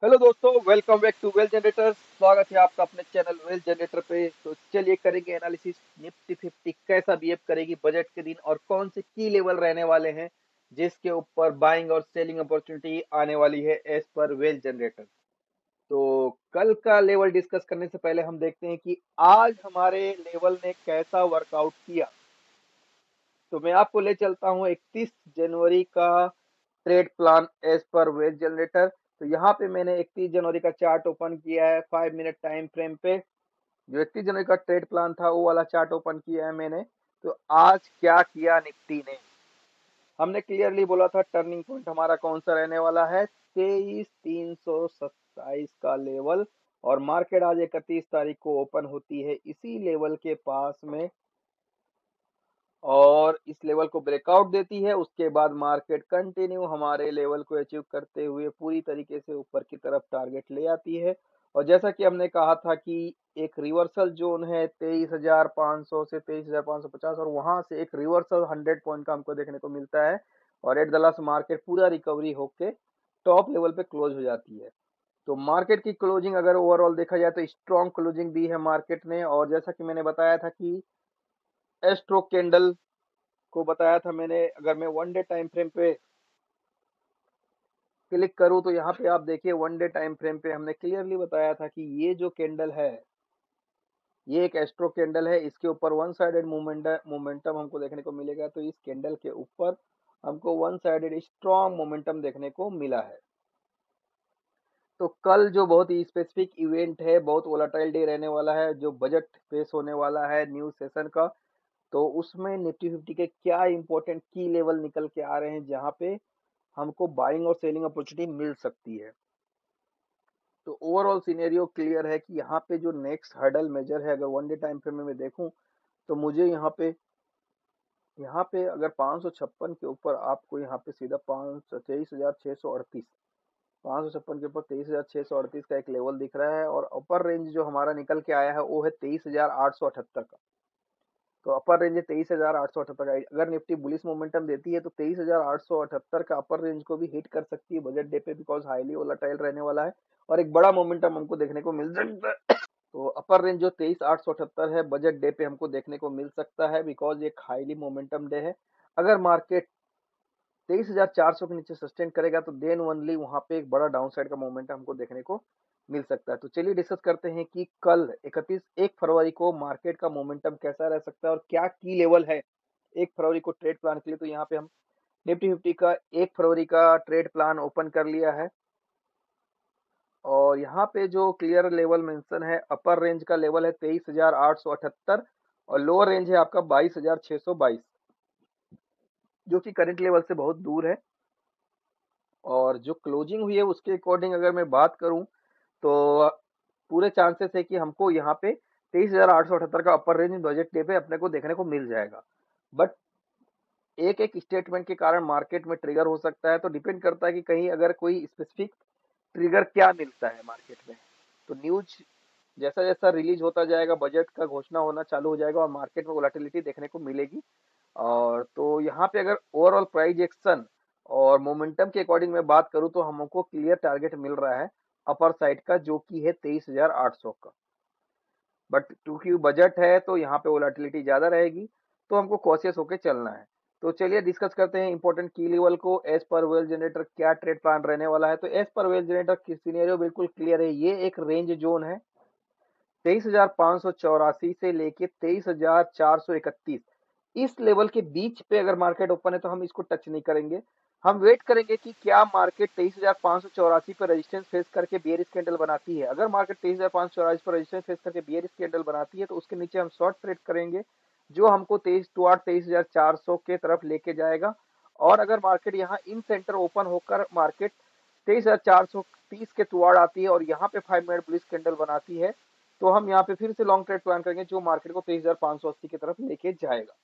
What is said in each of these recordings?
Hello दोस्तों, welcome back to wealth generator. स्वागत है आपका अपने चैनल वेल जनरेटर पे। तो चलिए करेंगे एनालिसिस। निफ्टी 50 कैसा बिहेव करेगी बजट के दिन और कौन से की लेवल रहने वाले हैं जिसके ऊपर बाइंग और सेलिंग अपॉर्चुनिटी आने वाली है एज पर वेल जनरेटर। तो कल का लेवल डिस्कस करने से पहले हम देखते हैं कि आज हमारे लेवल ने कैसा वर्कआउट किया। तो मैं आपको ले चलता हूं 31 जनवरी का ट्रेड प्लान एज पर वेज जनरेटर। तो यहाँ पे मैंने 31 जनवरी का चार्ट ओपन किया है 5 मिनट टाइम फ्रेम पे। जो 31 जनवरी का ट्रेड प्लान था वो वाला चार्ट ओपन किया है मैंने। तो आज क्या किया निफ्टी ने। हमने क्लियरली बोला था टर्निंग पॉइंट हमारा कौन सा रहने वाला है, 23,327 का लेवल। और मार्केट आज 31 तारीख को ओपन होती है इसी लेवल के पास में और इस लेवल को ब्रेकआउट देती है। उसके बाद मार्केट कंटिन्यू हमारे लेवल को अचीव करते हुए पूरी तरीके से ऊपर की तरफ टारगेट ले आती है। और जैसा कि हमने कहा था कि एक रिवर्सल जोन है 23,500 से 23,550 और वहां से एक रिवर्सल 100 पॉइंट का हमको देखने को मिलता है। और एट द लास्ट मार्केट पूरा रिकवरी होके टॉप लेवल पे क्लोज हो जाती है। तो मार्केट की क्लोजिंग अगर ओवरऑल देखा जाए तो स्ट्रॉन्ग क्लोजिंग दी है मार्केट ने। और जैसा कि मैंने बताया था कि एस्ट्रो कैंडल को बताया था मैंने, अगर मैं वन डे टाइम फ्रेम पे क्लिक करूं तो यहाँ पे आप देखिए वन डे टाइम फ्रेम पे हमने क्लियरली बताया था कि ये जो कैंडल है ये एक एस्ट्रो कैंडल है। इसके ऊपर वन साइडेड मोमेंटम हमको देखने को मिलेगा। तो इस कैंडल के ऊपर हमको वन साइडेड स्ट्रॉन्ग मोमेंटम देखने को मिला है। तो कल जो बहुत ही स्पेसिफिक इवेंट है, बहुत वोलाटाइल डे रहने वाला है, जो बजट पेश होने वाला है न्यूज सेशन का। तो उसमें निफ्टी 50 के क्या इंपॉर्टेंट की लेवल निकल के आ रहे हैं जहां पे हमको बाइंग और सेलिंग अपॉर्चुनिटी मिल सकती है। तो ओवरऑल सिनेरियो क्लियर है कि यहाँ पे जो नेक्स्ट हर्डल मेजर है, अगर वन डे टाइम फ्रेम में मैं देखूं तो मुझे यहाँ पे अगर 556 के ऊपर आपको यहाँ पे सीधा 23,638 556 के ऊपर 23,638 का एक लेवल दिख रहा है। और अपर रेंज जो हमारा निकल के आया है वो है 23,878 का। तो अपर रेंज है 23,878 का। अगर निफ्टी बुलिश मोमेंटम देती है तो 23,878 का अपर रेंज को भी हिट कर सकती है बजट डे पे, बिकॉज हाईली वोलाटाइल रहने वाला है और एक बड़ा मोमेंटम हमको देखने को मिल सकता है। तो अपर रेंज जो 23,878 है बजट डे पे हमको देखने को मिल सकता है, बिकॉज एक हाईली मोमेंटम डे है। अगर मार्केट 23,400 के नीचे सस्टेन करेगा तो देन ओनली वहां पे एक बड़ा डाउन साइड का मोमेंटम हमको देखने को मिल सकता है। तो चलिए डिस्कस करते हैं कि कल 1 फरवरी को मार्केट का मोमेंटम कैसा रह सकता है और क्या की लेवल है 1 फरवरी को ट्रेड प्लान के लिए। तो यहाँ पे हम निफ्टी 50 का 1 फरवरी का ट्रेड प्लान ओपन कर लिया है। और यहाँ पे जो क्लियर लेवल मेंशन है, अपर रेंज का लेवल है 23,878 और लोअर रेंज है आपका 22,622, जो कि करंट लेवल से बहुत दूर है। और जो क्लोजिंग हुई है उसके अकॉर्डिंग अगर मैं बात करूं तो पूरे चांसेस है कि हमको यहाँ पे 23,878 का अपर रेंज बजट डे पे अपने को देखने को मिल जाएगा। बट एक एक स्टेटमेंट के कारण मार्केट में ट्रिगर हो सकता है। तो डिपेंड करता है कि कहीं अगर कोई स्पेसिफिक ट्रिगर क्या मिलता है मार्केट में। तो न्यूज जैसा जैसा रिलीज होता जाएगा, बजट का घोषणा होना चालू हो जाएगा और मार्केट में वोलेटिलिटी देखने को मिलेगी। और तो यहाँ पे अगर ओवरऑल प्राइस एक्शन और मोमेंटम के अकॉर्डिंग मैं बात करूं तो हमको क्लियर टारगेट मिल रहा है अपर साइड का, जो कि है 23,800 का। बट क्योंकि बजट है तो यहाँ पे वोलेटिलिटी ज्यादा रहेगी, तो हमको कॉशियस होकर चलना है। तो चलिए डिस्कस करते हैं इंपॉर्टेंट की लेवल को। एज पर वेल जनरेटर क्या ट्रेड प्लान रहने वाला है। तो एज पर वेल जनरेटर की सिनेरियो बिल्कुल क्लियर है। ये एक रेंज जोन है 23,584 से लेके 23,431, इस लेवल के बीच पे अगर मार्केट ओपन है तो हम इसको टच नहीं करेंगे। हम वेट करेंगे कि क्या मार्केट 23,584 पर रेजिस्टेंस फेस करके बियरिश कैंडल बनाती है। अगर मार्केट 23,584 पर रेजिस्टेंस फेस करके बियरिश कैंडल बनाती है तो उसके नीचे हम शॉर्ट ट्रेड करेंगे, जो हमको 23,400 के तरफ लेके जाएगा। और अगर मार्केट यहाँ इन सेंटर ओपन होकर मार्केट 23,430 के टुवार्ड आती है और यहाँ पे 5 मिनट बुलिश कैंडल बनाती है तो हम यहाँ पे फिर से लॉन्ग ट्रेड प्लान करेंगे, जो मार्केट को 23,580 की तरफ लेके जाएगा।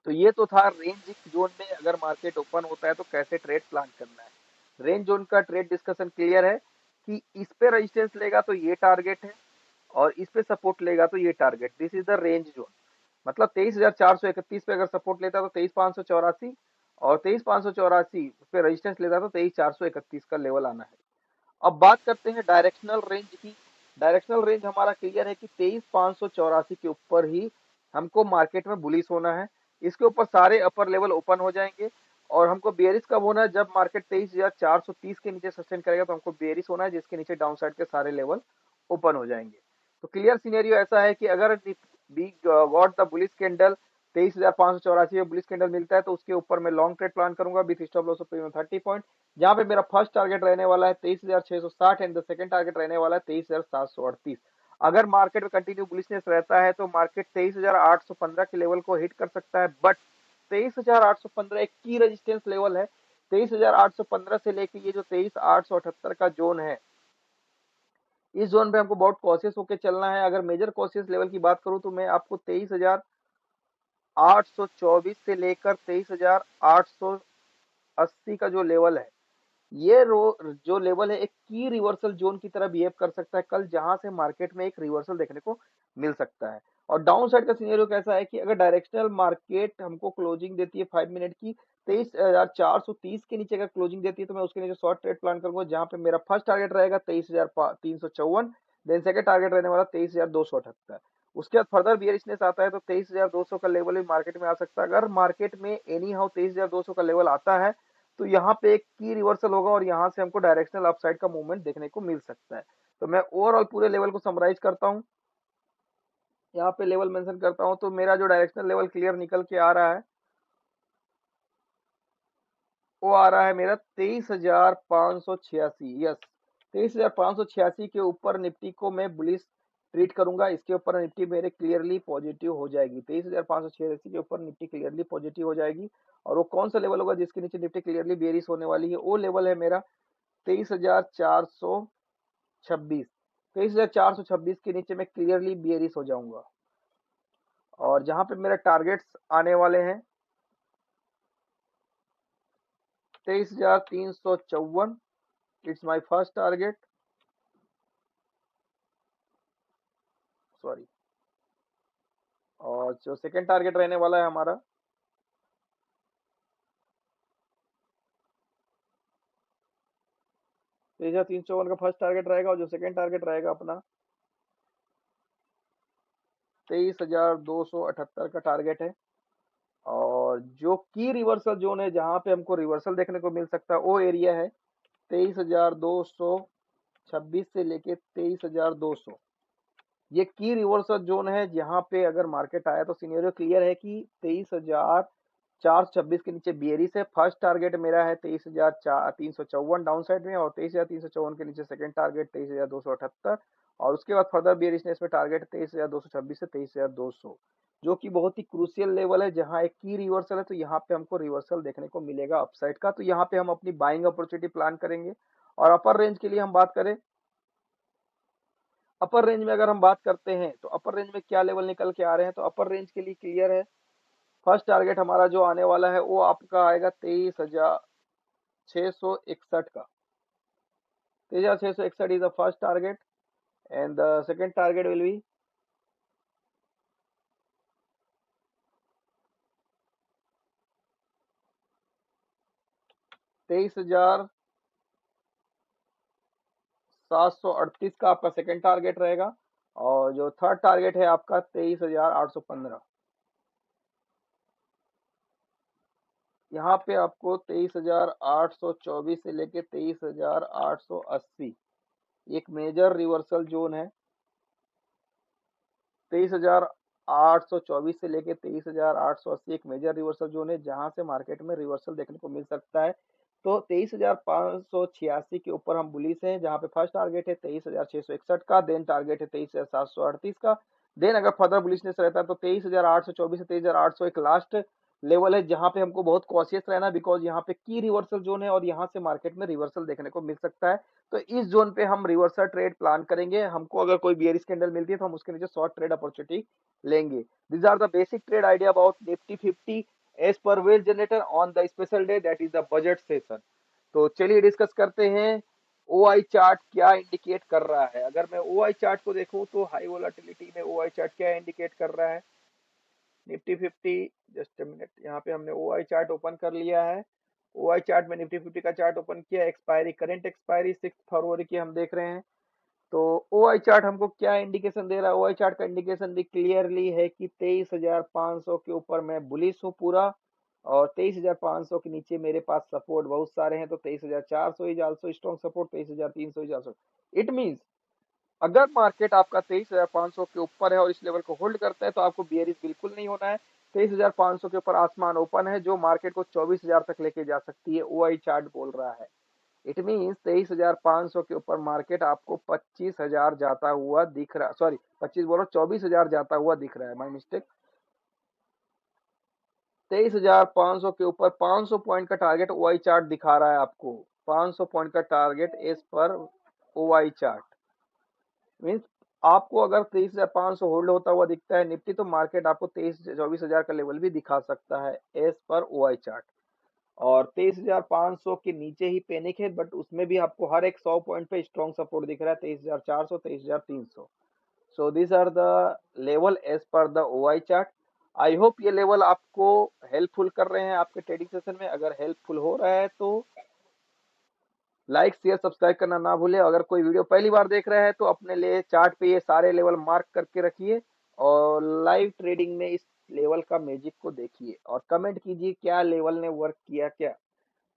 तो ये तो था रेंज जोन में अगर मार्केट ओपन होता है तो कैसे ट्रेड प्लान करना है। रेंज जोन का ट्रेड डिस्कशन क्लियर है कि इस पे रेजिस्टेंस लेगा तो ये टारगेट है और इस पे सपोर्ट लेगा तो ये target. This is the range zone. मतलब 23,431 पे अगर सपोर्ट लेता है तो 23,584 और 23,584 पे रेजिस्टेंस लेता है तो 23,431 का लेवल आना है। अब बात करते हैं डायरेक्शनल रेंज की। डायरेक्शनल रेंज हमारा क्लियर है कि 23,584 के ऊपर ही हमको मार्केट में बुलिश होना है। इसके ऊपर सारे अपर लेवल ओपन हो जाएंगे। और हमको बेयरिश कब होना है? जब मार्केट 23,430 के नीचे सस्टेन करेगा तो हमको बेयरिश होना है, जिसके नीचे डाउन साइड के सारे लेवल ओपन हो जाएंगे। तो क्लियर सिनेरियो ऐसा है कि अगर we got the bullish candle 23,584 में बुलिश कैंडल मिलता है तो उसके ऊपर मैं लॉन्ग ट्रेड प्लान करूंगा with stop loss of 30 point, जहां पे मेरा फर्स्ट टारगेट रहने वाला है 23,660 एंड द सेकंड टारगेट रहने वाला है 23,738। अगर मार्केट में कंटिन्यू बुलिशनेस रहता है तो मार्केट 23,815 के लेवल को हिट कर सकता है, बट 23,815 एक की रेजिस्टेंस लेवल है। 23,815 से लेके ये जो 23,878 का जोन है, इस जोन पे हमको बहुत कॉशियस होकर चलना है। अगर मेजर कॉशियस लेवल की बात करूं तो मैं आपको 23,824 से लेकर 23,880 का जो लेवल है, ये जो लेवल है एक की रिवर्सल जोन की तरह बिहेव कर सकता है कल, जहां से मार्केट में एक रिवर्सल देखने को मिल सकता है। और डाउन साइड का सिनेरियो कैसा है कि अगर डायरेक्शनल मार्केट हमको क्लोजिंग देती है 5 मिनट की 23,430 के नीचे अगर क्लोजिंग देती है तो मैं उसके नीचे शॉर्ट ट्रेड प्लान करूंगा, जहां पे मेरा फर्स्ट टारगेट रहेगा 23,354, देन सेकंड टारगेट रहने वाला 23,278। उसके बाद फर्दर बियरिशनेस आता है तो 23,200 का लेवल भी मार्केट में आ सकता है। अगर मार्केट में एनी हाउ 23,200 का लेवल आता है तो यहाँ पे एक की रिवर्सल होगा और यहाँ से हमको डायरेक्शनल अपसाइड का मूवमेंट देखने को मिल सकता है। तो मैं ओवरऑल पूरे लेवल को समराइज करता हूँ, यहाँ पे लेवल मेंशन करता हूँ। तो मेरा जो डायरेक्शनल लेवल क्लियर निकल के आ रहा है वो आ रहा है मेरा 23,586। यस, 23,586 के ऊपर निफ्टी को मैं बुलिश ट्रीट करूंगा। इसके ऊपर निफ्टी मेरे क्लियरली पॉजिटिव हो जाएगी। 23,586 के ऊपर निफ्टी क्लियरली पॉजिटिव हो जाएगी। और वो कौन सा लेवल होगा जिसके नीचे निफ्टी क्लियरली बेरिश होने वाली है? वो लेवल है मेरा 23,426। 23,426 के नीचे मैं क्लियरली बेरिश हो जाऊंगा। और जहां पे मेरे टारगेट्स आने वाले हैं 23,354, it's my first target. Sorry. और जो सेकंड टारगेट रहने वाला है हमारा 23,354 का फर्स्ट टारगेट रहेगा। और जो सेकंड टारगेट रहेगा अपना 23,278 का टारगेट है। और जो की रिवर्सल जोन है जहां पे हमको रिवर्सल देखने को मिल सकता है वो एरिया है 23,226 से लेके 23,200। ये की रिवर्सल जोन है जहां पे अगर मार्केट आया तो सिनेरियो क्लियर है कि 23,426 के नीचे बियरिश है। फर्स्ट टारगेट मेरा है 23,354 डाउन साइड में, और 23,354 के नीचे सेकंड टारगेट 23,278। और उसके बाद फर्दर बियरिशनेस में टारगेट 23,226 से 23,200, जो कि बहुत ही क्रूशियल लेवल है जहां एक की रिवर्सल है। तो यहाँ पे हमको रिवर्सल देखने को मिलेगा अपसाइड का, तो यहाँ पे हम अपनी बाइंग अपॉर्चुनिटी प्लान करेंगे। और अपर रेंज के लिए हम बात करें, अपर रेंज में अगर हम बात करते हैं तो अपर रेंज में क्या लेवल निकल के आ रहे हैं, तो अपर रेंज के लिए क्लियर है। फर्स्ट टारगेट हमारा जो आने वाला है वो आपका आएगा 23,661 का। 23,661 is the first target and the second target will be 23,738 का आपका सेकंड टारगेट रहेगा। और जो थर्ड टारगेट है आपका 23,815। यहाँ पे आपको 23,824 से लेके 23,880 एक मेजर रिवर्सल जोन है। 23,824 से लेके 23,880 एक मेजर रिवर्सल जोन है जहां से मार्केट में रिवर्सल देखने को मिल सकता है। तो 23,586 के ऊपर हम बुलिश हैं, जहां पे फर्स्ट टारगेट है 23,661 का, देन टारगेट है 23,738 का। देन अगर फर्दर बुलिशनेस रहता है तो 23,824 से 23,800 एक लास्ट लेवल है जहां पे हमको बहुत कॉशियस रहना, बिकॉज यहाँ पे की रिवर्सल जोन है और यहाँ से मार्केट में रिवर्सल देखने को मिल सकता है। तो इस जोन पे हम रिवर्सल ट्रेड प्लान करेंगे। हमको अगर कोई बियरिश कैंडल मिलती है तो हम उसके नीचे शॉर्ट ट्रेड अपॉर्चुनिटी लेंगे। This are the basic trade idea about Nifty 50 as per wealth generator on the special day that is the budget session. तो चलिए डिस्कस करते हैं ओ आई चार्ट क्या इंडिकेट कर रहा है। अगर मैं ओ आई चार्ट को देखूं तो हाई वोलाटिलिटी में ओ आई चार्ट क्या इंडिकेट कर रहा है निफ्टी 50। जस्ट मिनट, यहाँ पे हमने ओ आई चार्ट ओपन कर लिया है। ओआई चार्ट में निफ्टी 50 का चार्ट ओपन किया, एक्सपायरी करंट एक्सपायरी 6 फरवरी की हम देख रहे हैं। तो ओआई चार्ट हमको क्या इंडिकेशन दे रहा है? ओआई चार्ट का इंडिकेशन भी क्लियरली है कि 23,500 के ऊपर मैं बुलिश हूँ पूरा, और 23,500 के नीचे मेरे पास सपोर्ट बहुत सारे हैं। तो 23,400 is also strong support, 23,300 is also. It means अगर मार्केट आपका 23,500 के ऊपर है और इस लेवल को होल्ड करता है तो आपको बियरिश बिल्कुल नहीं होना है। 23,500 के ऊपर आसमान ओपन है, जो मार्केट को 24,000 तक लेके जा सकती है, ओआई चार्ट बोल रहा है। इट मीन्स 23,500 के ऊपर मार्केट आपको 25,000 जाता हुआ दिख रहा, सॉरी 25 बोलो, 24,000 जाता हुआ दिख रहा है, माई मिस्टेक। 23,500 के ऊपर 500 पॉइंट का टारगेट ओआई चार्ट दिखा रहा है आपको। 500 पॉइंट का target as per OI chart means आपको अगर 23,500 होल्ड होता हुआ दिखता है निफ्टी, तो मार्केट आपको 24,000 का लेवल भी दिखा सकता है एज पर ओआई चार्ट। और 23,500 के नीचे ही पैनिक है, बट उसमें भी आपको हर एक 100 पॉइंट पे स्ट्रॉन्ग सपोर्ट दिख रहा है, 23,400, 23,300। So these are the level as per the OI chart. I hope ये लेवल आपको हेल्पफुल कर रहे हैं आपके ट्रेडिंग सेशन में। अगर हेल्पफुल हो रहा है तो लाइक शेयर सब्सक्राइब करना ना भूले। अगर कोई वीडियो पहली बार देख रहा है तो अपने लिए चार्ट पे ये सारे लेवल मार्क करके रखिए, और लाइव ट्रेडिंग में इस लेवल का मैजिक को देखिए, और कमेंट कीजिए क्या लेवल ने वर्क किया क्या।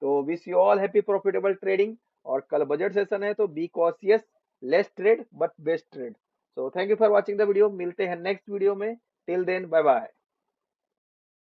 तो wish you all happy profitable trading. और कल बजट सेशन है, तो be cautious, less trade but best trade. So thank you for watching the video. मिलते हैं नेक्स्ट वीडियो में। Till then bye bye.